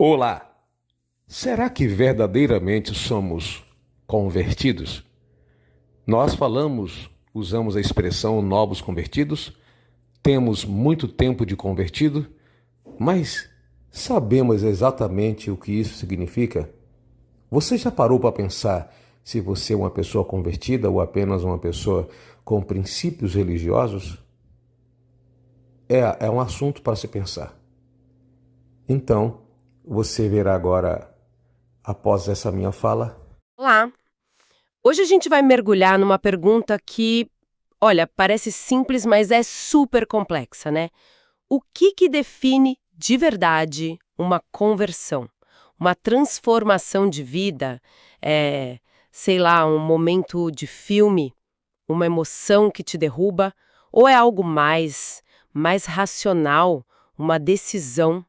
Olá! Será que verdadeiramente somos convertidos? Nós usamos a expressão novos convertidos, temos muito tempo de convertido, mas sabemos exatamente o que isso significa? Você já parou para pensar se você é uma pessoa convertida ou apenas uma pessoa com princípios religiosos? É um assunto para se pensar. Então, você verá agora, após essa minha fala. Olá! Hoje a gente vai mergulhar numa pergunta que, olha, parece simples, mas é super complexa, né? O que define de verdade uma conversão? Uma transformação de vida? Sei lá, um momento de filme? Uma emoção que te derruba? Ou é algo mais racional? Uma decisão?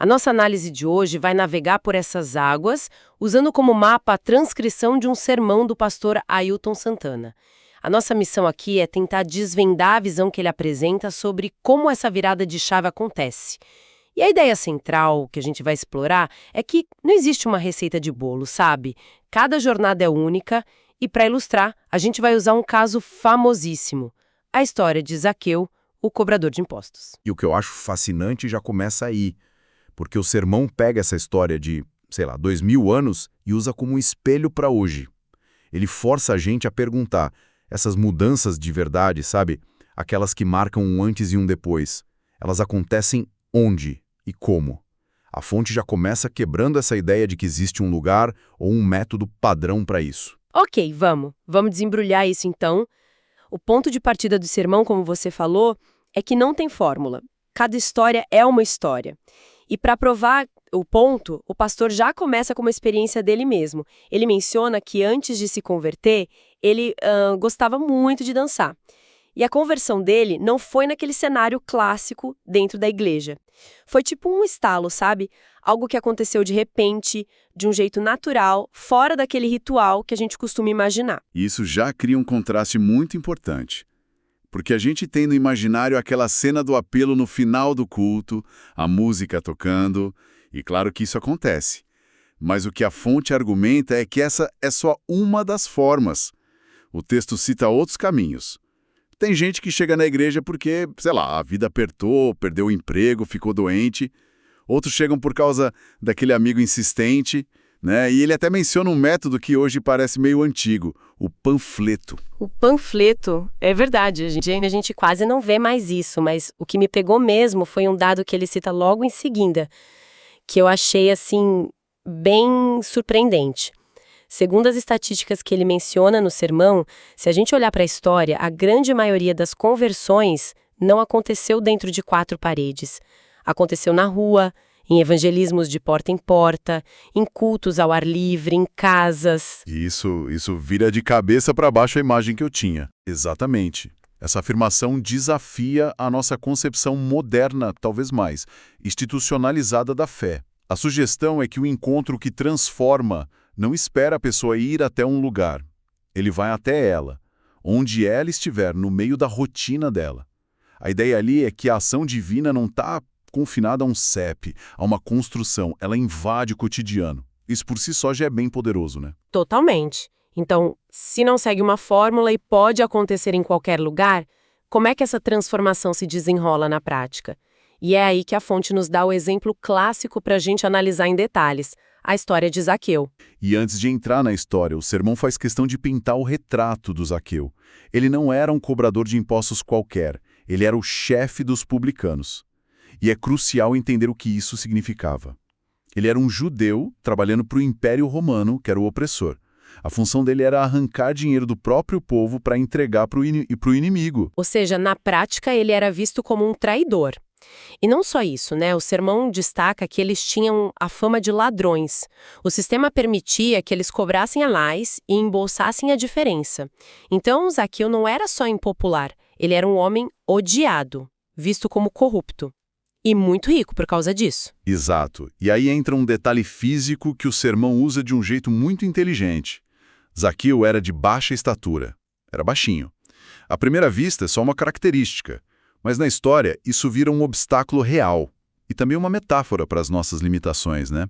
A nossa análise de hoje vai navegar por essas águas, usando como mapa a transcrição de um sermão do pastor Ailton Santana. A nossa missão aqui é tentar desvendar a visão que ele apresenta sobre como essa virada de chave acontece. E a ideia central que a gente vai explorar é que não existe uma receita de bolo, sabe? Cada jornada é única e, para ilustrar, a gente vai usar um caso famosíssimo: a história de Zaqueu, o cobrador de impostos. E o que eu acho fascinante já começa aí. Porque o sermão pega essa história de, 2000 anos e usa como um espelho para hoje. Ele força a gente a perguntar, essas mudanças de verdade, sabe? Aquelas que marcam um antes e um depois. Elas acontecem onde e como? A fonte já começa quebrando essa ideia de que existe um lugar ou um método padrão para isso. Ok, vamos desembrulhar isso então. O ponto de partida do sermão, como você falou, é que não tem fórmula. Cada história é uma história. E para provar o ponto, o pastor já começa com uma experiência dele mesmo. Ele menciona que antes de se converter, ele gostava muito de dançar. E a conversão dele não foi naquele cenário clássico dentro da igreja. Foi tipo um estalo, sabe? Algo que aconteceu de repente, de um jeito natural, fora daquele ritual que a gente costuma imaginar. Isso já cria um contraste muito importante. Porque a gente tem no imaginário aquela cena do apelo no final do culto, a música tocando, e claro que isso acontece. Mas o que a fonte argumenta é que essa é só uma das formas. O texto cita outros caminhos. Tem gente que chega na igreja porque, a vida apertou, perdeu o emprego, ficou doente. Outros chegam por causa daquele amigo insistente, né? E ele até menciona um método que hoje parece meio antigo, o panfleto. O panfleto, é verdade, a gente quase não vê mais isso, mas o que me pegou mesmo foi um dado que ele cita logo em seguida, que eu achei, bem surpreendente. Segundo as estatísticas que ele menciona no sermão, se a gente olhar para a história, a grande maioria das conversões não aconteceu dentro de 4 paredes. Aconteceu na rua, em evangelismos de porta em porta, em cultos ao ar livre, em casas. Isso vira de cabeça para baixo a imagem que eu tinha. Exatamente. Essa afirmação desafia a nossa concepção moderna, talvez mais, institucionalizada da fé. A sugestão é que o encontro que transforma não espera a pessoa ir até um lugar. Ele vai até ela, onde ela estiver, no meio da rotina dela. A ideia ali é que a ação divina não está confinada a um CEP, a uma construção, ela invade o cotidiano. Isso por si só já é bem poderoso, né? Totalmente. Então, se não segue uma fórmula e pode acontecer em qualquer lugar, como é que essa transformação se desenrola na prática? E é aí que a fonte nos dá o exemplo clássico para a gente analisar em detalhes, a história de Zaqueu. E antes de entrar na história, o sermão faz questão de pintar o retrato do Zaqueu. Ele não era um cobrador de impostos qualquer, ele era o chefe dos publicanos. E é crucial entender o que isso significava. Ele era um judeu trabalhando para o Império Romano, que era o opressor. A função dele era arrancar dinheiro do próprio povo para entregar para o inimigo. Ou seja, na prática, ele era visto como um traidor. E não só isso, né? O sermão destaca que eles tinham a fama de ladrões. O sistema permitia que eles cobrassem a mais e embolsassem a diferença. Então, Zaqueu não era só impopular, ele era um homem odiado, visto como corrupto. E muito rico por causa disso. Exato. E aí entra um detalhe físico que o sermão usa de um jeito muito inteligente. Zaqueu era de baixa estatura. Era baixinho. À primeira vista, é só uma característica. Mas na história, isso vira um obstáculo real. e também uma metáfora para as nossas limitações, né?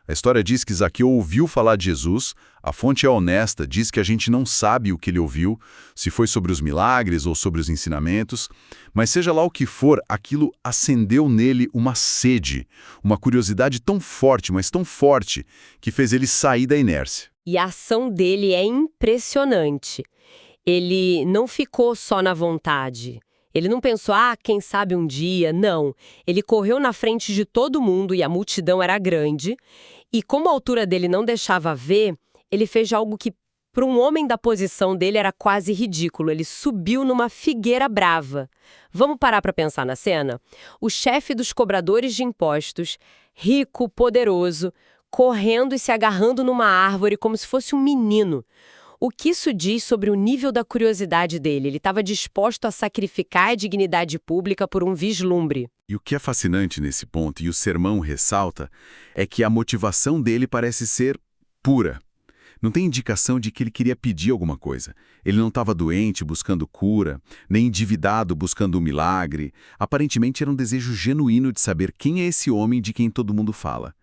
A história diz que Zaqueu ouviu falar de Jesus, a fonte é honesta, diz que a gente não sabe o que ele ouviu, se foi sobre os milagres ou sobre os ensinamentos, mas seja lá o que for, aquilo acendeu nele uma sede, uma curiosidade tão forte, mas tão forte, que fez ele sair da inércia. E a ação dele é impressionante. Ele não ficou só na vontade. Ele não pensou, quem sabe um dia. Não. Ele correu na frente de todo mundo e a multidão era grande. E como a altura dele não deixava ver, ele fez algo que, para um homem da posição dele, era quase ridículo. Ele subiu numa figueira brava. Vamos parar para pensar na cena? O chefe dos cobradores de impostos, rico, poderoso, correndo e se agarrando numa árvore como se fosse um menino. O que isso diz sobre o nível da curiosidade dele? Ele estava disposto a sacrificar a dignidade pública por um vislumbre. E o que é fascinante nesse ponto, e o sermão ressalta, é que a motivação dele parece ser pura. Não tem indicação de que ele queria pedir alguma coisa. Ele não estava doente buscando cura, nem endividado buscando um milagre. Aparentemente era um desejo genuíno de saber quem é esse homem de quem todo mundo fala.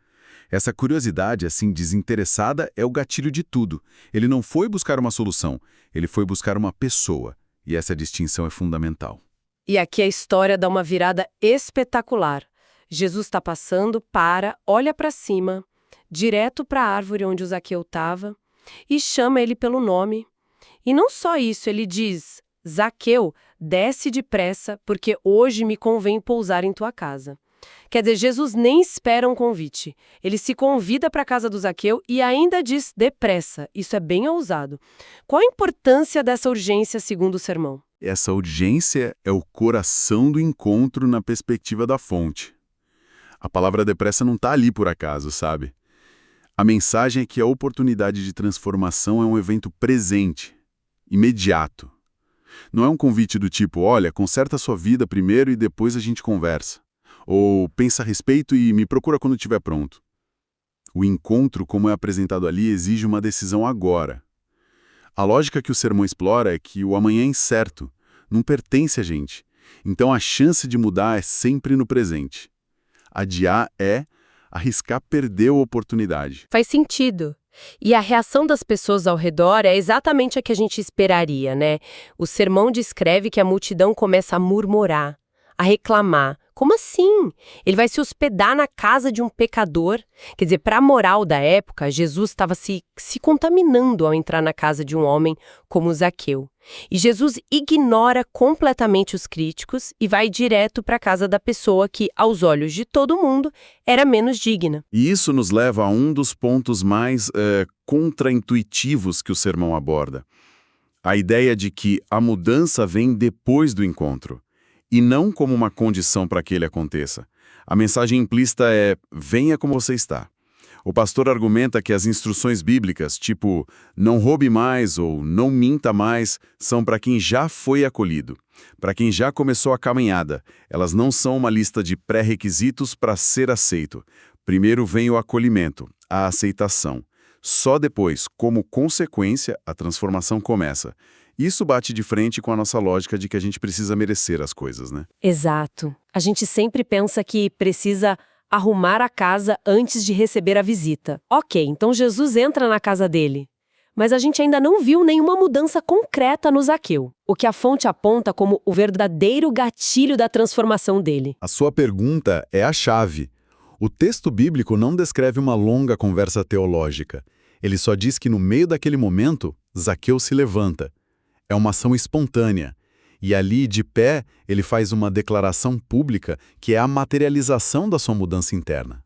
Essa curiosidade, assim, desinteressada, é o gatilho de tudo. Ele não foi buscar uma solução, ele foi buscar uma pessoa. E essa distinção é fundamental. E aqui a história dá uma virada espetacular. Jesus está passando, olha para cima, direto para a árvore onde o Zaqueu estava, e chama ele pelo nome. E não só isso, ele diz, Zaqueu, desce depressa, porque hoje me convém pousar em tua casa. Quer dizer, Jesus nem espera um convite. Ele se convida para a casa do Zaqueu e ainda diz depressa. Isso é bem ousado. Qual a importância dessa urgência segundo o sermão? Essa urgência é o coração do encontro na perspectiva da fonte. A palavra depressa não está ali por acaso, sabe? A mensagem é que a oportunidade de transformação é um evento presente, imediato. Não é um convite do tipo, olha, conserta a sua vida primeiro e depois a gente conversa. Ou pensa a respeito e me procura quando estiver pronto. O encontro, como é apresentado ali, exige uma decisão agora. A lógica que o sermão explora é que o amanhã é incerto, não pertence a gente. Então a chance de mudar é sempre no presente. Adiar é arriscar perder a oportunidade. Faz sentido. E a reação das pessoas ao redor é exatamente a que a gente esperaria, né? O sermão descreve que a multidão começa a murmurar, a reclamar. Como assim? Ele vai se hospedar na casa de um pecador? Quer dizer, para a moral da época, Jesus estava se contaminando ao entrar na casa de um homem como Zaqueu. E Jesus ignora completamente os críticos e vai direto para a casa da pessoa que, aos olhos de todo mundo, era menos digna. E isso nos leva a um dos pontos mais contraintuitivos que o sermão aborda. A ideia de que a mudança vem depois do encontro. E não como uma condição para que ele aconteça. A mensagem implícita é, venha como você está. O pastor argumenta que as instruções bíblicas, tipo, não roube mais ou não minta mais, são para quem já foi acolhido, para quem já começou a caminhada. Elas não são uma lista de pré-requisitos para ser aceito. Primeiro vem o acolhimento, a aceitação. Só depois, como consequência, a transformação começa. Isso bate de frente com a nossa lógica de que a gente precisa merecer as coisas, né? Exato. A gente sempre pensa que precisa arrumar a casa antes de receber a visita. Ok, então Jesus entra na casa dele. Mas a gente ainda não viu nenhuma mudança concreta no Zaqueu, o que a fonte aponta como o verdadeiro gatilho da transformação dele. A sua pergunta é a chave. O texto bíblico não descreve uma longa conversa teológica. Ele só diz que no meio daquele momento, Zaqueu se levanta. É uma ação espontânea. E ali, de pé, ele faz uma declaração pública que é a materialização da sua mudança interna.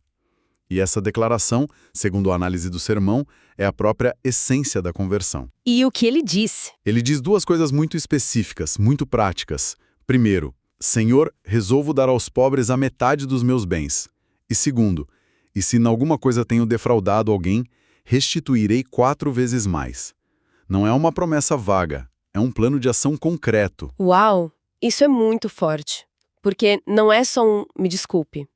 E essa declaração, segundo a análise do sermão, é a própria essência da conversão. E o que ele disse? Ele diz duas coisas muito específicas, muito práticas. Primeiro, Senhor, resolvo dar aos pobres a metade dos meus bens. E segundo, e se em alguma coisa tenho defraudado alguém, restituirei 4 vezes mais. Não é uma promessa vaga. É um plano de ação concreto. Uau! Isso é muito forte. Porque não é só me desculpe.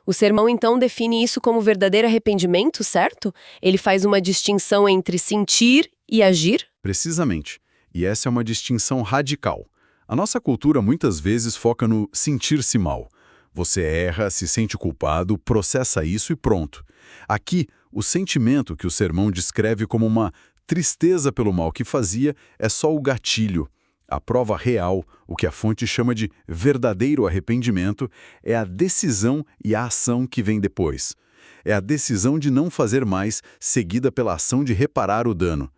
O sermão, então, define isso como verdadeiro arrependimento, certo? Ele faz uma distinção entre sentir e agir? Precisamente. E essa é uma distinção radical. A nossa cultura muitas vezes foca no sentir-se mal. Você erra, se sente culpado, processa isso e pronto. Aqui, o sentimento que o sermão descreve como uma tristeza pelo mal que fazia é só o gatilho. A prova real, o que a fonte chama de verdadeiro arrependimento, é a decisão e a ação que vem depois. É a decisão de não fazer mais, seguida pela ação de reparar o dano.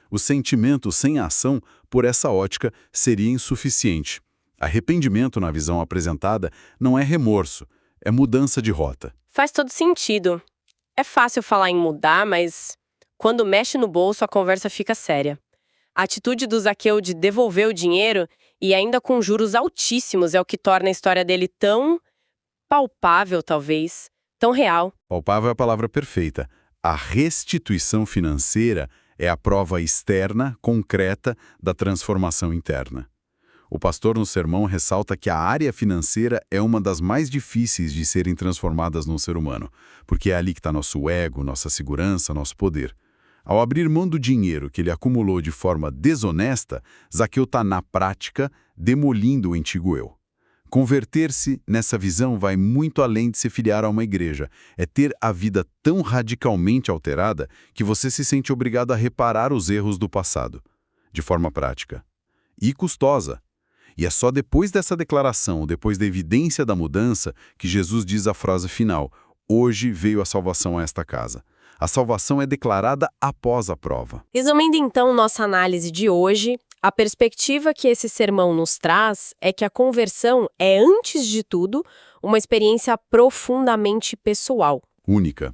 O sentimento sem a ação, por essa ótica, seria insuficiente. Arrependimento, na visão apresentada, não é remorso, é mudança de rota. Faz todo sentido. É fácil falar em mudar, mas quando mexe no bolso a conversa fica séria. A atitude do Zaqueu de devolver o dinheiro, e ainda com juros altíssimos, é o que torna a história dele tão palpável, talvez, tão real. Palpável é a palavra perfeita. A restituição financeira é a prova externa, concreta, da transformação interna. O pastor no sermão ressalta que a área financeira é uma das mais difíceis de serem transformadas no ser humano, porque é ali que está nosso ego, nossa segurança, nosso poder. Ao abrir mão do dinheiro que ele acumulou de forma desonesta, Zaqueu está, na prática, demolindo o antigo eu. Converter-se nessa visão vai muito além de se filiar a uma igreja. É ter a vida tão radicalmente alterada que você se sente obrigado a reparar os erros do passado, de forma prática. E custosa. E é só depois dessa declaração, depois da evidência da mudança, que Jesus diz a frase final: hoje veio a salvação a esta casa. A salvação é declarada após a prova. Resumindo então nossa análise de hoje, a perspectiva que esse sermão nos traz é que a conversão é, antes de tudo, uma experiência profundamente pessoal. Única.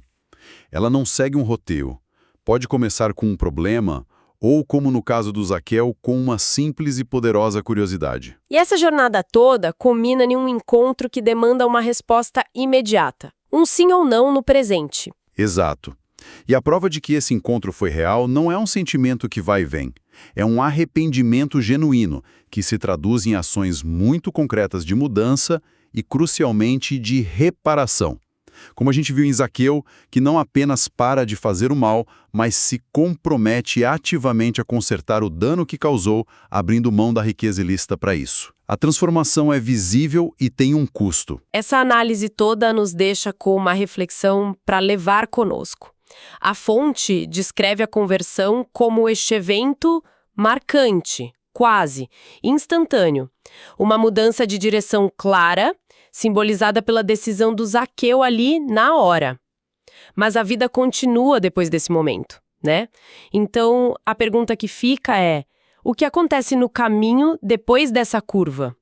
Ela não segue um roteiro. Pode começar com um problema, ou, como no caso do Zaqueu, com uma simples e poderosa curiosidade. E essa jornada toda culmina em um encontro que demanda uma resposta imediata. Um sim ou não no presente. Exato. E a prova de que esse encontro foi real não é um sentimento que vai e vem. É um arrependimento genuíno, que se traduz em ações muito concretas de mudança e, crucialmente, de reparação. Como a gente viu em Zaqueu, que não apenas para de fazer o mal, mas se compromete ativamente a consertar o dano que causou, abrindo mão da riqueza ilícita para isso. A transformação é visível e tem um custo. Essa análise toda nos deixa com uma reflexão para levar conosco. A fonte descreve a conversão como este evento marcante, quase instantâneo. Uma mudança de direção clara, simbolizada pela decisão do Zaqueu ali na hora. Mas a vida continua depois desse momento, né? Então, a pergunta que fica é: o que acontece no caminho depois dessa curva?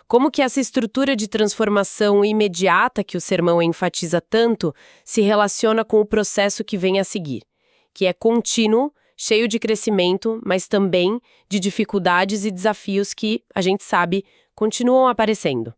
Como que essa estrutura de transformação imediata que o sermão enfatiza tanto se relaciona com o processo que vem a seguir, que é contínuo, cheio de crescimento, mas também de dificuldades e desafios que, a gente sabe, continuam aparecendo?